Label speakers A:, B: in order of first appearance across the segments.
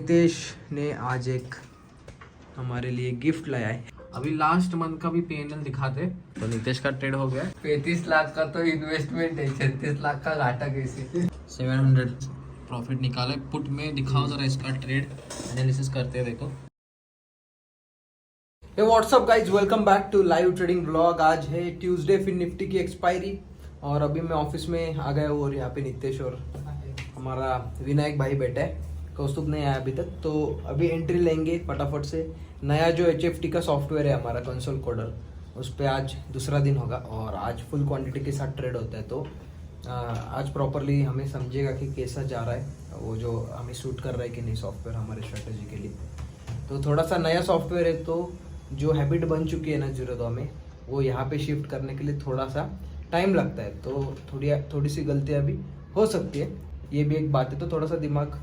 A: नितेश ने आज एक हमारे लिए गिफ्ट लाया है। अभी लास्ट मंथ का भी पीएनएल दिखाते तो नितेश का ट्रेड हो गया
B: 35 लाख का तो इन्वेस्टमेंट है, 36 लाख का घाटा कैसे।
A: 700 प्रॉफिट निकाला। पुट में दिखाओ जरा इसका ट्रेड एनालिसिस करते हैं। देखो hey what's up guys, welcome back to live trading blog. आज है ट्यूसडे, फिर निफ्टी की एक्सपायरी और अभी मैं ऑफिस में आ गया हूँ और यहाँ पे नितेश और हमारा विनायक भाई बैठा है। कौस्तुभ नहीं आया अभी तक, तो अभी एंट्री लेंगे फटाफट से। नया जो HFT का सॉफ्टवेयर है हमारा कंसोल कोडर, उस पर आज दूसरा दिन होगा और आज फुल क्वांटिटी के साथ ट्रेड होता है। तो आज प्रॉपरली हमें समझेगा कि कैसा जा रहा है, वो जो हमें सूट कर रहा है कि नहीं सॉफ्टवेयर हमारे स्ट्रेटजी के लिए। तो थोड़ा सा नया सॉफ्टवेयर है, तो जो हैबिट बन चुकी है ना जीरो में, वो यहाँ पे शिफ्ट करने के लिए थोड़ा सा टाइम लगता है। तो थोड़ी सी गलतियाँ भी हो सकती है, ये भी एक बात है। तो थोड़ा सा दिमाग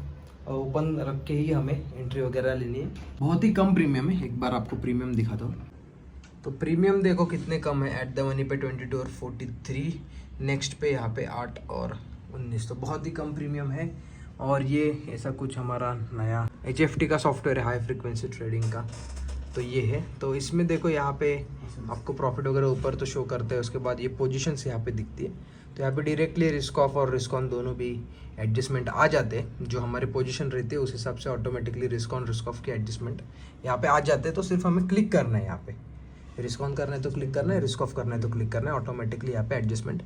A: ओपन रख के ही हमें एंट्री वगैरह लेनी है। बहुत ही कम प्रीमियम है, एक बार आपको प्रीमियम दिखाता हूँ। तो प्रीमियम देखो कितने कम है। एट द मनी पे 22 और 43, नेक्स्ट पे यहाँ पे 8 और 19, तो बहुत ही कम प्रीमियम है। और ये ऐसा कुछ हमारा नया HFT का सॉफ्टवेयर है, हाई फ्रिक्वेंसी ट्रेडिंग का। तो ये है, तो इसमें देखो यहाँ पे आपको प्रॉफिट वगैरह ऊपर तो शो करते हैं, उसके बाद ये पोजीशंस यहाँ पे दिखती है। तो यहाँ पे डायरेक्टली रिस्क ऑफ और रिस्क ऑन दोनों भी एडजस्टमेंट आ जाते हैं। जो हमारे पोजीशन रहते हैं उस हिसाब से automatically risk on risk of के एडजस्टमेंट यहाँ पे आ जाते हैं। तो सिर्फ हमें क्लिक करना है, यहाँ पे रिस्क ऑन करना है तो क्लिक करना है, रिस्क ऑफ करना है तो क्लिक करना है, ऑटोमेटिकली यहाँ पे एडजस्टमेंट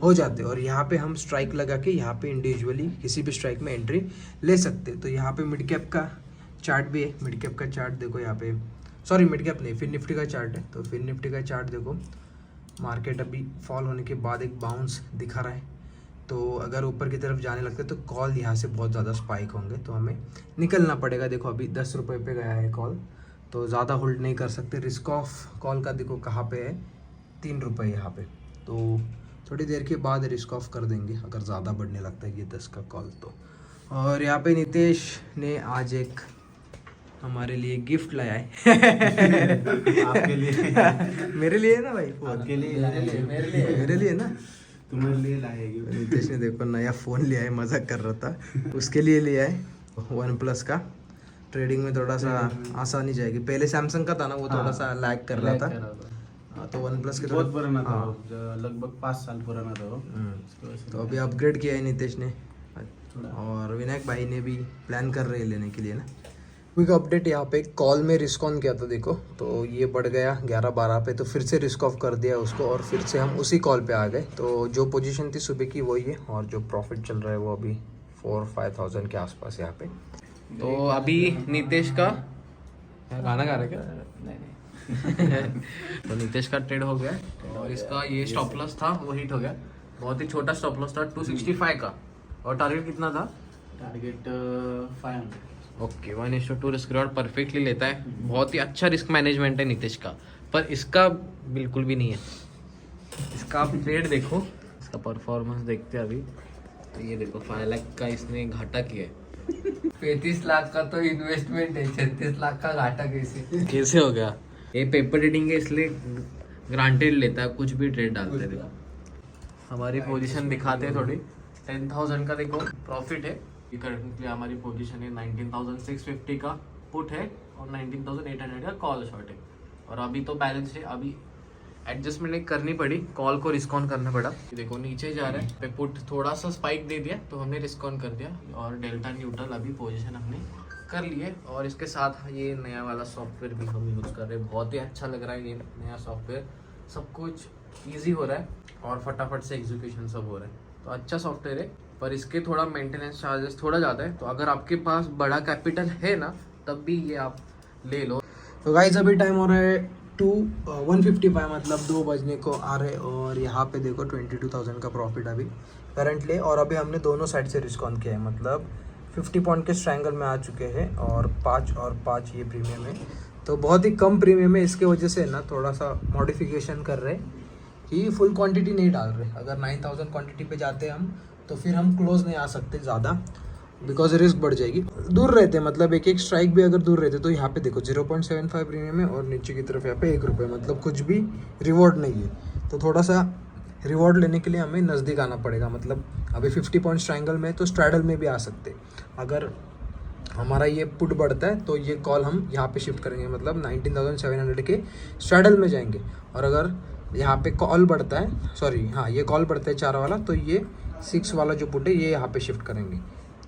A: हो जाते हैं। और यहाँ पे हम स्ट्राइक लगा के यहाँ पे इंडिविजुअली किसी भी स्ट्राइक में एंट्री ले सकते हैं। तो यहाँ पे मिड कैप का चार्ट भी है। मिड कैप का चार्ट देखो यहाँ पे, सॉरी मिड कैप नहीं, फिर निफ्टी का चार्ट है। तो फिर निफ्टी का चार्ट देखो, मार्केट अभी फॉल होने के बाद एक बाउंस दिखा रहा है। तो अगर ऊपर की तरफ जाने लगते तो कॉल यहाँ से बहुत ज़्यादा स्पाइक होंगे, तो हमें निकलना पड़ेगा। देखो अभी 10 रुपये पे गया है कॉल, तो ज़्यादा होल्ड नहीं कर सकते। रिस्क ऑफ कॉल का देखो कहाँ पे है, 3 रुपये यहाँ पे। तो थोड़ी देर के बाद रिस्क ऑफ कर देंगे अगर ज़्यादा बढ़ने लगता है ये 10 का कॉल तो। और यहाँ पे नितेश ने आज एक हमारे लिए गिफ्ट लाया है।
C: आपके लिए
A: मेरे लिए ना भाई,
C: आपके लिए
A: मेरे लिए ना,
C: तुम्हारे लिए लाएगी।
A: नितेश ने देखो नया फ़ोन लिया है, मजाक कर रहा था, उसके लिए लिया है OnePlus का। ट्रेडिंग में थोड़ा सा आसानी जाएगी। पहले सैमसंग का था ना, वो थोड़ा सा लैग कर रहा था। हाँ, तो OnePlus के
C: बहुत पुराना था, लगभग 5 साल पुराना था वो।
A: तो अभी अपग्रेड किया है नितेश ने, और विनायक भाई ने भी प्लान कर रहे हैं लेने के लिए ना। क्विक अपडेट, यहाँ पे कॉल में रिस्क ऑन किया था देखो, तो ये बढ़ गया 11-12 पे, तो फिर से रिस्क ऑफ कर दिया उसको और फिर से हम उसी कॉल पे आ गए। तो जो पोजीशन थी सुबह की वही है, और जो प्रॉफिट चल रहा है वो अभी 4-5,000 के आसपास यहाँ पे। तो अभी नितेश का गाना गा रहे क्या? तो नितेश का ट्रेड हो गया और इसका ये स्टॉप लॉस था वो हिट हो गया। बहुत ही छोटा स्टॉप लॉस था 265 का, और टारगेट कितना था?
C: Target 500।
A: Okay, 1:2 risk reward perfectly लेता है। बहुत ही अच्छा रिस्क मैनेजमेंट है नितेश का, पर इसका बिल्कुल भी नहीं है। इसका आप ट्रेड देखो, इसका परफॉर्मेंस देखते हैं अभी। तो ये देखो 5 लाख का इसने घाटा किया है।
B: 35 लाख का तो इन्वेस्टमेंट है, 36 लाख का घाटा
A: कैसे हो गया? ये पेपर ट्रेडिंग है, इसलिए ग्रांटेड लेता है, कुछ भी ट्रेड डालते हैं। देखो हमारी पोजीशन दिखाते हैं थोड़ी। 10,000 का देखो प्रॉफिट है। करंटली हमारी पोजीशन है 19,650 का पुट है और 19,800 का कॉल शॉर्ट है। और अभी तो बैलेंस है, अभी एडजस्टमेंट एक करनी पड़ी, कॉल को रिस्क ऑन करना पड़ा। देखो नीचे जा रहा है, पे पुट थोड़ा सा स्पाइक दे दिया तो हमने रिस्क ऑन कर दिया, और डेल्टा न्यूट्रल अभी पोजीशन हमने कर लिए। और इसके साथ ये नया वाला सॉफ्टवेयर भी हम यूज़ कर रहे हैं। बहुत ही अच्छा लग रहा है ये नया सॉफ्टवेयर, सब कुछ ईजी हो रहा है और फटाफट से एग्जीक्यूशन सब हो रहा है। तो अच्छा सॉफ्टवेयर है, पर इसके थोड़ा मेंटेनेंस चार्जेस थोड़ा ज़्यादा है। तो अगर आपके पास बड़ा कैपिटल है ना, तब भी ये आप ले लो। तो गाइस अभी टाइम हो रहा है 1:55, मतलब 2 बजने को आ रहे। और यहाँ पे देखो 22,000 का प्रॉफिट अभी करंटली। और अभी हमने दोनों साइड से रिस्क ऑन किया है, मतलब 50 पॉइंट के स्ट्रैंगल में आ चुके हैं, और 5 ये प्रीमियम है। तो बहुत ही कम प्रीमियम है, इसके वजह से ना थोड़ा सा मॉडिफिकेशन कर रहे हैं कि फुल क्वांटिटी नहीं डाल रहे। अगर 9,000 क्वांटिटी पे जाते हैं हम, तो फिर हम क्लोज नहीं आ सकते ज़्यादा, बिकॉज रिस्क बढ़ जाएगी। दूर रहते, मतलब एक स्ट्राइक भी अगर दूर रहते, तो यहाँ पे देखो 0.75 प्रीमियम है, और नीचे की तरफ यहाँ पे 1 रुपये, मतलब कुछ भी रिवॉर्ड नहीं है। तो थोड़ा सा रिवॉर्ड लेने के लिए हमें नज़दीक आना पड़ेगा। मतलब अभी 50 पॉइंट ट्रायंगल में, तो स्ट्रैडल में भी आ सकते। अगर हमारा ये पुट बढ़ता है तो ये कॉल हम यहाँ पे शिफ्ट करेंगे, मतलब 19,700 के स्ट्रैडल में जाएंगे। और अगर यहाँ पे कॉल बढ़ता है, सॉरी हाँ ये कॉल बढ़ता है 4 वाला, तो ये 6 वाला जो पुट है ये यहाँ पे शिफ्ट करेंगे,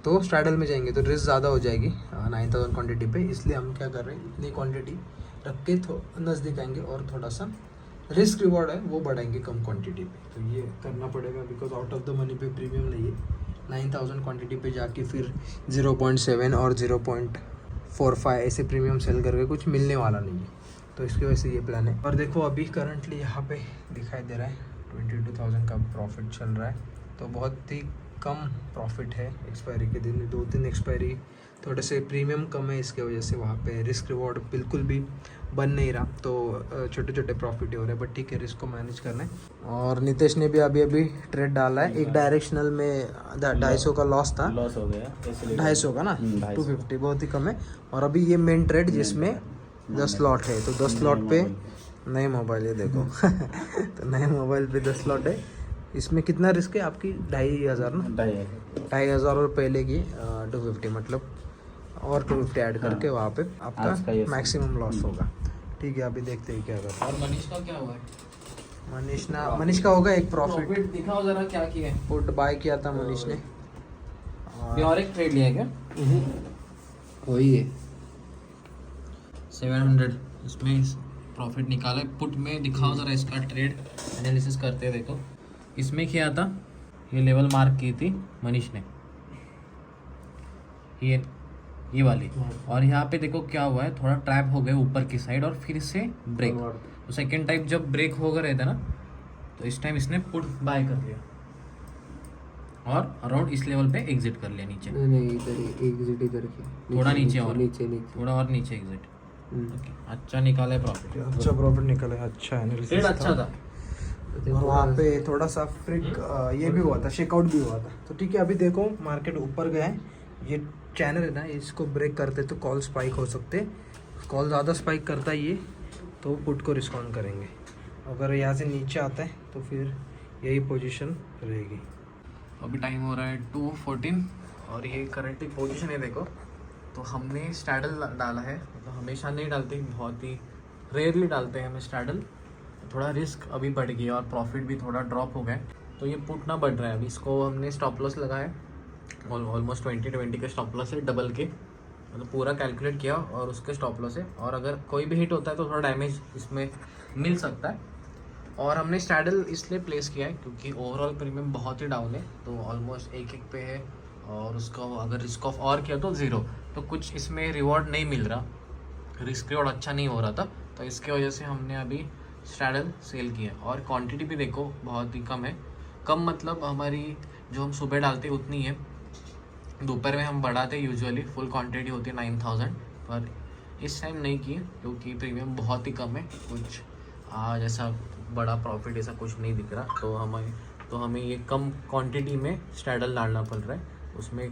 A: तो स्ट्रैडल में जाएंगे तो रिस्क ज़्यादा हो जाएगी 9,000 क्वान्टिटी पे। इसलिए हम क्या कर रहे हैं, इतनी क्वान्टिटी रख के नज़दीक आएंगे और थोड़ा सा रिस्क रिवॉर्ड है वो बढ़ाएंगे कम क्वांटिटी पे। तो ये करना पड़ेगा because out of the money पे प्रीमियम नहीं है। 9,000 क्वांटिटी पे जाके फिर 0.7 और 0.45 ऐसे प्रीमियम सेल करके कुछ मिलने वाला नहीं है, तो इसकी वजह से ये प्लान है। और देखो अभी करंटली यहाँ पे दिखाई दे रहा है 22,000 का प्रॉफिट चल रहा है, तो बहुत ही कम प्रॉफिट है एक्सपायरी के दिन। 2-3 एक्सपायरी थोड़े से प्रीमियम कम है, इसके वजह से वहाँ पे रिस्क रिवॉर्ड बिल्कुल भी बन नहीं रहा, तो छोटे छोटे प्रॉफिट ही हो रहे हैं, बट ठीक है रिस्क को मैनेज करना है। और नितेश ने भी अभी ट्रेड डाला है, एक डायरेक्शनल में 250 का लॉस था,
C: लॉस हो गया
A: 250 का ना 250 बहुत ही कम है। और अभी ये मेन ट्रेड जिसमें 10 स्लॉट है, तो 10 स्लॉट पे नए मोबाइल है देखो तो नए मोबाइल पे 10 स्लॉट है। इसमें कितना रिस्क है आपकी 2,500 ना, 2,500 और पहले की 250, मतलब और 250 ऐड करके वहाँ पे आपका मैक्सिमम लॉस होगा। ठीक है अभी देखते हैं क्या करते हैं।
B: और मनीष का क्या हुआ है?
A: मनीष का होगा एक प्रॉफिट,
B: दिखाओ जरा क्या किया है।
A: पुट बाय किया था मनीष ने,
B: ये और एक ट्रेड लिया है क्या? वही है 700, इसमें प्रॉफिट निकाला है। पुट में दिखाओ जरा इसका ट्रेड एनालिसिस करते हैं। देखो इसमें किया था, ये लेवल मार्क की थी मनीष ने, ये वाली, और यहाँ पे देखो क्या हुआ है, थोड़ा ट्रैप हो गए ऊपर की साइड और फिर से ब्रेक। तो सेकेंड टाइम जब ब्रेक हो गए रहता ना, तो इस टाइम इसने पुट बाय कर लिया और अराउंड इस लेवल पे एग्जिट कर लिया नीचे।
A: नहीं इधर एग्जिट इधर की
B: थोड़ा नीचे और
A: नीचे
B: थोड़ा और नीचे एग्जिट। ओके, अच्छा निकाला है प्रॉफिट,
A: अच्छा प्रॉफिट निकला है, अच्छा एनालिसिस
B: ट्रेड अच्छा था।
A: और वहाँ पे थोड़ा सा फ्रिक ये भी हुआ था, शेकआउट भी हुआ था। तो ठीक है अभी देखो मार्केट ऊपर गया है, ये चैनल है ना इसको ब्रेक करते तो कॉल स्पाइक हो सकते, कॉल ज़्यादा स्पाइक करता है ये, तो पुट को रिस्पॉन्ड करेंगे। अगर यहाँ से नीचे आता है तो फिर यही पोजीशन रहेगी।
B: अभी टाइम हो रहा है 2:14 और ये करंटली पोजीशन है देखो। तो हमने स्ट्रैडल डाला है, मतलब हमेशा नहीं डालते, बहुत ही रेयरली डालते हैं हमें स्ट्रैडल। थोड़ा रिस्क अभी बढ़ गया और प्रॉफिट भी थोड़ा ड्रॉप हो गया, तो ये पुट ना बढ़ रहा है। अभी इसको हमने स्टॉप लॉस लगाया, ऑलमोस्ट 20 का स्टॉप लॉस है, डबल के, मतलब पूरा कैलकुलेट किया और उसके स्टॉप लॉस है। और अगर कोई भी हिट होता है तो थोड़ा डैमेज इसमें मिल सकता है। और हमने स्ट्रैडल इसलिए प्लेस किया है क्योंकि ओवरऑल प्रीमियम बहुत ही डाउन है, तो ऑलमोस्ट 1 पे है, और उसका अगर रिस्क ऑफ और किया तो 0, तो कुछ इसमें रिवॉर्ड नहीं मिल रहा, रिस्क रिवॉर्ड अच्छा नहीं हो रहा था, तो इसके वजह से हमने अभी स्ट्रैडल सेल किया। और क्वांटिटी भी देखो बहुत ही कम है, कम मतलब हमारी जो हम सुबह डालते उतनी है, दोपहर में हम बढ़ाते यूजुअली, फुल क्वांटिटी होती है 9,000, पर इस टाइम नहीं की क्योंकि प्रीमियम बहुत ही कम है, कुछ आज ऐसा बड़ा प्रॉफिट ऐसा कुछ नहीं दिख रहा, तो हमें ये कम क्वांटिटी में स्ट्रैडल डालना पड़ रहा है, उसमें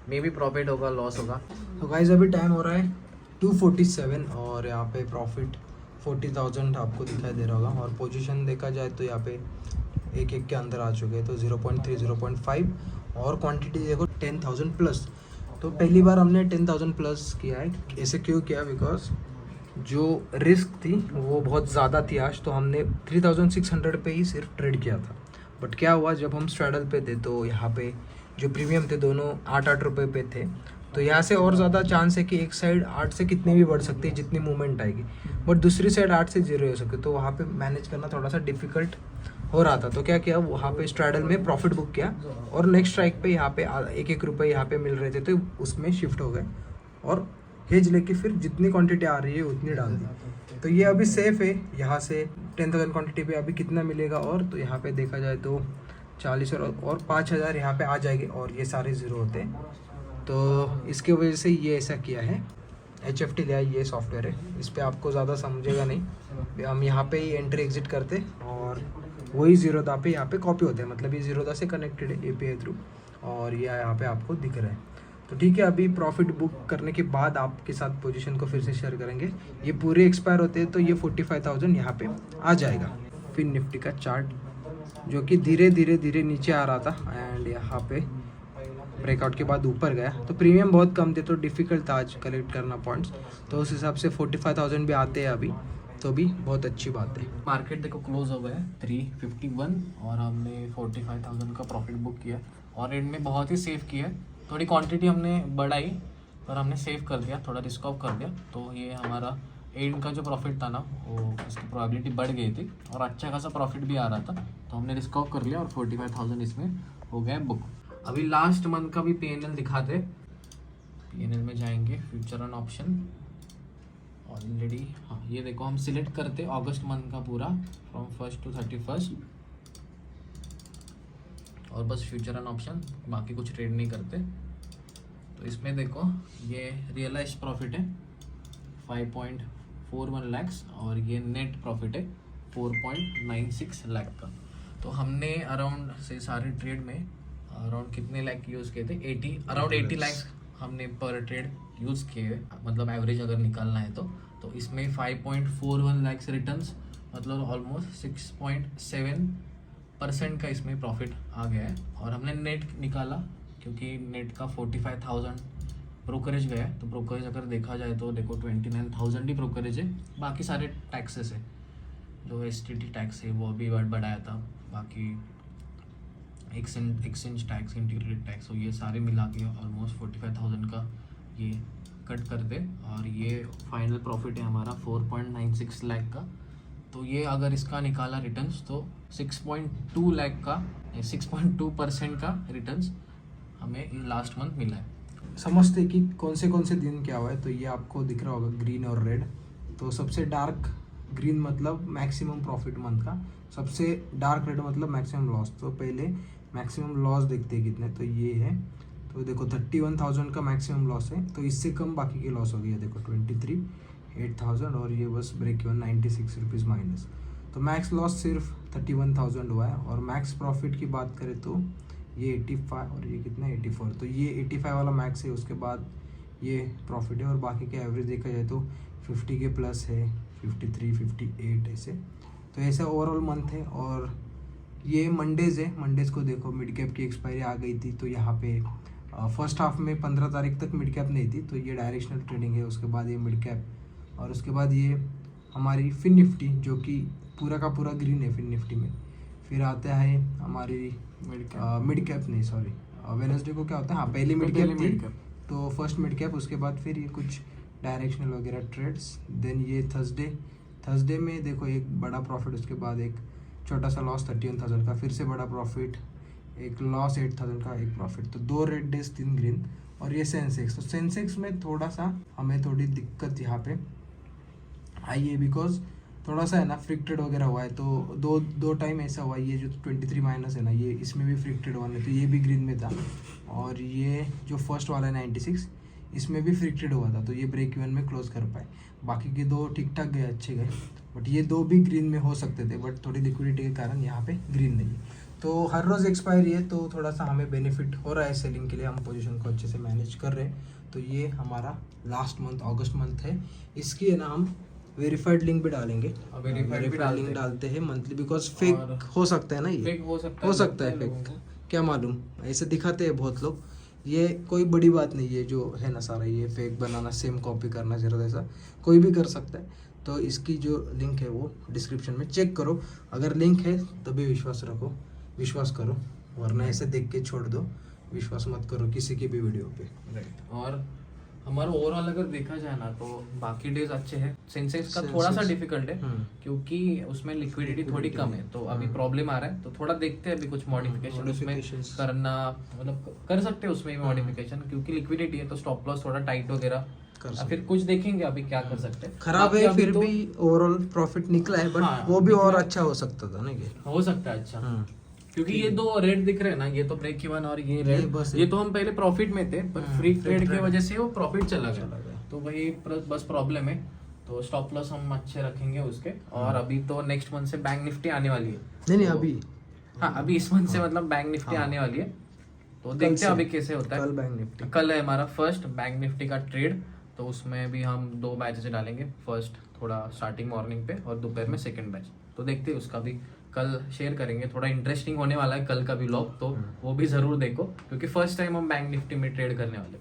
B: मे भी प्रॉफिट होगा लॉस होगा।
A: तो गाइस अभी टाइम हो रहा है 2:47 और यहाँ पे प्रॉफिट 40,000 आपको दिखाई दे रहा होगा। और पोजीशन देखा जाए तो यहाँ पे एक के अंदर आ चुके हैं, तो 0.3 0.5 और क्वांटिटी देखो 10,000 प्लस। तो पहली बार हमने 10,000 प्लस किया है। ऐसे क्यों किया, बिकॉज जो रिस्क थी वो बहुत ज़्यादा थी आज, तो हमने 3,600 पे ही सिर्फ ट्रेड किया था। बट क्या हुआ, जब हम स्ट्रैडल पे थे तो यहाँ पे जो प्रीमियम थे दोनों 8-8 रुपये पे थे, तो यहाँ से और ज़्यादा चांस है कि एक साइड 8 से कितनी भी बढ़ सकती है जितनी मूवमेंट आएगी, बट दूसरी साइड 8 से 0 हो सकती है, तो वहाँ पे मैनेज करना थोड़ा सा डिफिकल्ट हो रहा था। तो क्या किया, वहाँ पे स्ट्रैडल में प्रॉफिट बुक किया और नेक्स्ट स्ट्राइक पे यहाँ पे 1-1 रुपये यहाँ पे मिल रहे थे, तो उसमें शिफ्ट हो गए और हेज लेके फिर जितनी क्वांटिटी आ रही है उतनी डाल दी। तो ये अभी सेफ है, यहाँ से 10,000 क्वांटिटी पे अभी कितना मिलेगा, और तो यहाँ पे देखा जाए तो 40 और 5,000 यहाँ पे आ जाएंगे, और ये सारे 0 होते हैं, तो इसकी वजह से ये ऐसा किया है। HFT लिया, ये सॉफ्टवेयर है, इस पर आपको ज़्यादा समझेगा नहीं, हम यहाँ पे ही एंट्री एग्जिट करते और वही ज़ीरोधा पे यहाँ पे कॉपी होते हैं, मतलब ये ज़ीरोधा से कनेक्टेड है API थ्रू, और ये यहाँ पे आपको दिख रहा है। तो ठीक है, अभी प्रॉफिट बुक करने के बाद आपके साथ पोजीशन को फिर से शेयर करेंगे। ये पूरे एक्सपायर होते हैं तो ये 45,000 यहाँ पे आ जाएगा। फिर निफ्टी का चार्ट जो कि धीरे धीरे नीचे आ रहा था, एंड यहाँ पे ब्रेकआउट के बाद ऊपर गया, तो प्रीमियम बहुत कम थे तो डिफ़िकल्ट था आज कलेक्ट करना पॉइंट्स, तो उस हिसाब से 45,000 भी आते हैं अभी, तो भी बहुत अच्छी बात है।
B: मार्केट देखो क्लोज हो गया है 351 और हमने 45,000 का प्रॉफिट बुक किया और एंड में बहुत ही सेव किया है। थोड़ी क्वांटिटी हमने बढ़ाई पर हमने सेव कर दिया, थोड़ा रिस्क ऑफ कर दिया, तो ये हमारा एंड का जो प्रॉफिट था ना वो उसकी प्रोबेबिलिटी बढ़ गई थी और अच्छा खासा प्रॉफिट भी आ रहा था, तो हमने रिस्क ऑफ कर लिया और 45,000 इसमें हो गया बुक। अभी लास्ट मंथ का भी PNL दिखाते, PNL में जाएंगे फ्यूचर एंड ऑप्शन ऑलरेडी। हाँ ये देखो हम सिलेक्ट करते अगस्त मंथ का पूरा फ्रॉम 1st to 31st और बस फ्यूचर एंड ऑप्शन, बाकी कुछ ट्रेड नहीं करते। तो इसमें देखो ये रियलाइज प्रॉफिट है 5.41 lakhs और ये नेट प्रॉफिट है 4.96 लाख का। तो हमने अराउंड से सारे ट्रेड में अराउंड कितने लाख यूज़ किए थे, 80 लाख हमने पर ट्रेड यूज़ किए, मतलब एवरेज अगर निकालना है तो इसमें 5.41 लाख रिटर्न्स, मतलब ऑलमोस्ट 6.7% का इसमें प्रॉफिट आ गया है। और हमने नेट निकाला क्योंकि नेट का 45,000 ब्रोकरेज गया है, तो ब्रोकरेज अगर देखा जाए तो देखो 29,000 ही ब्रोकरेज है, बाकी सारे टैक्सेस है, जो STT टैक्स है वो अभी बढ़ाया था, बाकी एक्सचेंज टैक्स, इंटीग्रेटेड टैक्स, तो ये सारे मिला के ऑलमोस्ट 45,000 का ये कट कर दे और ये फाइनल प्रॉफिट है हमारा 4.96 लाख का। तो ये अगर इसका निकाला रिटर्न्स तो 6.2 लाख का 6.2% का रिटर्न्स हमें लास्ट मंथ मिला है।
A: समझते कि कौन से दिन क्या हुआ है, तो ये आपको दिख रहा होगा ग्रीन और रेड। तो सबसे डार्क ग्रीन मतलब मैक्सिमम प्रॉफिट मंथ का, सबसे डार्क रेड मतलब मैक्सिमम लॉस। तो पहले मैक्सिमम लॉस देखते हैं कितने, तो ये है, तो देखो 31,000 का मैक्सिमम लॉस है, तो इससे कम बाकी के लॉस हो गया, देखो 23,800 और ये बस ब्रेक इवन 96 रुपीज़ माइनस। तो मैक्स लॉस सिर्फ 31,000 हुआ है। और मैक्स प्रॉफिट की बात करें तो ये 85 और ये कितना 84, तो ये 85 वाला मैक्स है, उसके बाद ये प्रॉफिट है और बाकी के एवरेज देखा जाए तो 50 के प्लस है, 53, 58 ऐसे। तो ऐसा ओवरऑल मंथ है। और ये मंडेज़ है, मंडेज़ को देखो मिड कैप की एक्सपायरी आ गई थी, तो यहाँ पे फर्स्ट हाफ में 15 तारीख तक मिड कैप नहीं थी, तो ये डायरेक्शनल ट्रेडिंग है। उसके बाद ये मिड कैप और उसके बाद ये हमारी फिन निफ्टी जो कि पूरा का पूरा ग्रीन है फिन निफ्टी में। फिर आता है हमारी मिड कैप नहीं सॉरी वेडनेसडे को क्या होता है, हाँ पहली मिड कैप थी, तो फर्स्ट मिड कैप, उसके बाद फिर ये कुछ डायरेक्शनल वगैरह ट्रेड्स। देन ये थर्सडे में देखो एक बड़ा प्रॉफिट, उसके बाद एक छोटा सा लॉस 31,000 का, फिर से बड़ा प्रॉफिट, एक लॉस 8,000 का, एक प्रॉफिट। तो 2 रेड डेज 3 ग्रीन। और ये सेंसेक्स, तो सेंसेक्स में थोड़ा सा हमें थोड़ी दिक्कत यहाँ पे आई है, बिकॉज थोड़ा सा है ना फ्रिक्टेड वगैरह हुआ है, तो दो टाइम ऐसा हुआ। ये जो 23 माइनस है ना, ये इसमें भी फ्रिक्टेड हुआ है, तो ये भी ग्रीन में था। और ये जो फर्स्ट वाला है 96, इसमें भी फ्रिक्टेड हुआ था, तो ये ब्रेक इवन में क्लोज कर पाए। बाकी के 2 ठीक ठाक गए, अच्छे गए, बट ये 2 भी ग्रीन में हो सकते थे, बट थोड़ी लिक्विडिटी के कारण यहाँ पे ग्रीन नहीं है। तो हर रोज़ एक्सपायरी है, तो थोड़ा सा हमें बेनिफिट हो रहा है सेलिंग के लिए, हम पोजीशन को अच्छे से मैनेज कर रहे हैं। तो ये हमारा लास्ट मंथ अगस्त मंथ है, इसकी है ना हम वेरीफाइड लिंक भी डालेंगे, वेरीफाइड लिंक डालते हैं मंथली, बिकॉज फेक हो सकता है ना, ये
B: फेक हो सकता है
A: फेक, क्या मालूम, ऐसे दिखाते हैं बहुत लोग। ये कोई बड़ी बात नहीं है जो है ना सारा ये फेक बनाना, सेम कॉपी करना, जरा ऐसा कोई भी कर सकता है। तो इसकी जो लिंक है वो डिस्क्रिप्शन में चेक करो, अगर लिंक है तभी विश्वास करो, वरना ऐसे देख के छोड़ दो, विश्वास मत करो किसी की भी वीडियो पे।
B: राइट। और हमारा ओवरऑल अगर देखा जाए ना तो बाकी डेज अच्छे हैं। सेंसेक्स का थोड़ा सा डिफिकल्ट है क्योंकि उसमें लिक्विडिटी थोड़ी कम है, तो अभी प्रॉब्लम आ रहा है, तो थोड़ा देखते हैं अभी कुछ मॉडिफिकेशन उसमें करना, मतलब कर सकते हैं उसमें मॉडिफिकेशन, क्योंकि लिक्विडिटी है तो स्टॉप लॉस थोड़ा टाइट वगैरह, फिर कुछ देखेंगे अभी क्या कर सकते हैं।
A: खराब है फिर भी ओवरऑल प्रॉफिट निकला है, बट वो भी और अच्छा हो सकता था ना,
B: हो सकता है अच्छा, क्योंकि ये 2 रेट दिख रहे हैं ना, ये तो ब्रेक इवन और ये रेट, ये तो हम पहले प्रॉफिट में थे, पर फ्री ट्रेड की वजह से वो प्रॉफिट चला गया, तो वही बस प्रॉब्लम है। तो स्टॉप लॉस हम अच्छे रखेंगे उसके। और अभी तो नेक्स्ट मंथ से बैंक निफ्टी आने वाली है,
A: नहीं अभी,
B: हाँ अभी इस मंथ से मतलब बैंक निफ्टी आने वाली है, तो देखते हैं अभी कैसे होता है।
A: कल बैंक निफ्टी,
B: कल है हमारा फर्स्ट बैंक निफ्टी का ट्रेड, तो उसमें भी हम 2 बैचेस डालेंगे, फर्स्ट थोड़ा स्टार्टिंग मॉर्निंग पे और दोपहर में सेकंड बैच, तो देखते हैं उसका भी कल शेयर करेंगे। थोड़ा इंटरेस्टिंग होने वाला है कल का भी व्लॉग, तो वो भी ज़रूर देखो क्योंकि फर्स्ट टाइम हम बैंक निफ्टी में ट्रेड करने वाले।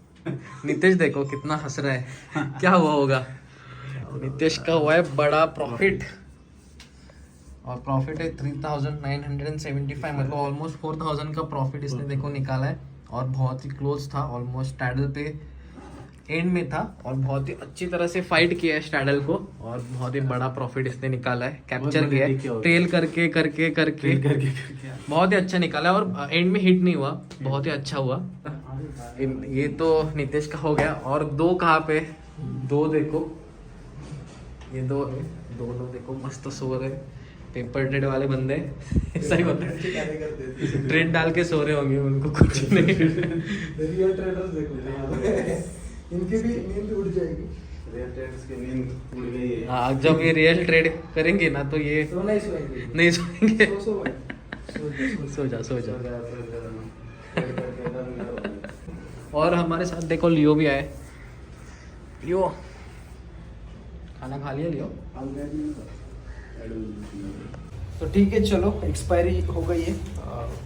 B: नितेश देखो कितना हंस रहा है, क्या हुआ होगा? नितेश का हुआ है बड़ा प्रॉफिट, और प्रॉफिट है 3975, मतलब ऑलमोस्ट 4000 का प्रॉफिट इसने देखो निकाला है। और बहुत ही क्लोज था, ऑलमोस्ट स्टैडल पे एंड में था, और बहुत ही अच्छी तरह से फाइट किया है स्टैडल को, और बहुत ही बड़ा प्रॉफिट इसने निकाला है, कैप्चर किया है ट्रेल करके करके करके बहुत ही अच्छा निकाला है, और एंड में हिट नहीं हुआ, बहुत ही अच्छा हुआ। ये तो नितेश का हो गया। और दो कहाँ पे, दो देखो, ये दोनों देखो मस्त सो रहे, पेपर ट्रेड वाले बंदे ऐसा ही होता है, ट्रेड डाल के सो रहे होंगे, उनको कुछ नहीं।
A: रियल ट्रेडर्स देखो इनकी भी नींद उड़ जाएगी।
C: रियल ट्रेडर्स की नींद उड़ गई है।
B: हाँ, जब ये रियल ट्रेड करेंगे ना तो ये
A: तो नहीं सोएंगे,
B: नहीं सोएंगे।
A: सो जा।
B: सो जा। और हमारे साथ देखो लियो भी आए। लियो खाना खा लिया लियो?
A: तो ठीक है, चलो एक्सपायरी हो गई है,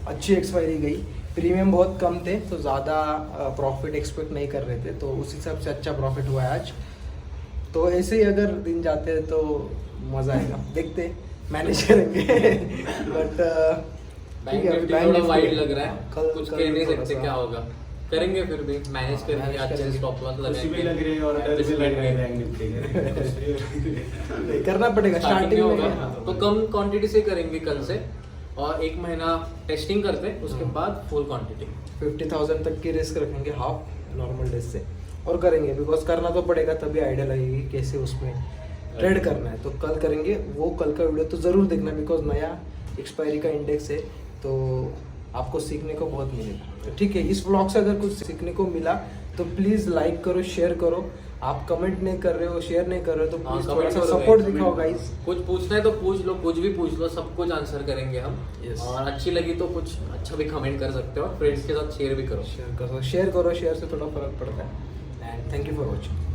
A: अच्छी एक्सपायरी गई। प्रीमियम बहुत कम थे तो ज़्यादा प्रॉफिट एक्सपेक्ट नहीं कर रहे थे, तो उस हिसाब से अच्छा प्रॉफिट हुआ है आज। तो ऐसे ही अगर दिन जाते हैं तो मज़ा आएगा, देखते मैनेज करेंगे। बट
B: बैंक निफ्टी थोड़ा वाइड लग रहा है,
A: कल
B: कुछ कह नहीं सकते क्या होगा, करेंगे फिर भी मैनेज करेंगे,
A: मैनेज
B: अच्छे
A: करेंगे।
B: स्टॉप लॉस
C: खुशी भी लग रही है और डर भी लग रहा है बैंक निफ्टी के।
A: करना पड़ेगा स्टार्टिंग में।
B: होगा तो कम क्वांटिटी से करेंगे कल से, और एक महीना टेस्टिंग करते हैं, उसके बाद फुल क्वांटिटी
A: 50,000 तक की रिस्क रखेंगे हाफ नॉर्मल डेज से, और करेंगे बिकॉज करना तो पड़ेगा, तभी आइडिया लगेगी कैसे उसमें ट्रेड करना है। तो कल करेंगे, वो कल का वीडियो तो ज़रूर देखना, बिकॉज नया एक्सपायरी का इंडेक्स है तो आपको सीखने को बहुत मिलेगा। तो ठीक है, इस व्लॉग से अगर कुछ सीखने को मिला तो प्लीज़ लाइक करो, शेयर करो। आप कमेंट नहीं कर रहे हो, शेयर नहीं कर रहे हो, तो प्लीज़ थोड़ा सा सपोर्ट दिखाओ गाइस।
B: कुछ पूछना है तो पूछ लो, कुछ भी पूछ लो, सब कुछ आंसर करेंगे हम।
A: Yes.
B: और अच्छी लगी तो कुछ अच्छा भी कमेंट कर सकते हो, फ्रेंड्स के साथ शेयर भी करो।
A: शेयर करो, शेयर से थोड़ा फर्क पड़ता है। And thank you for watching.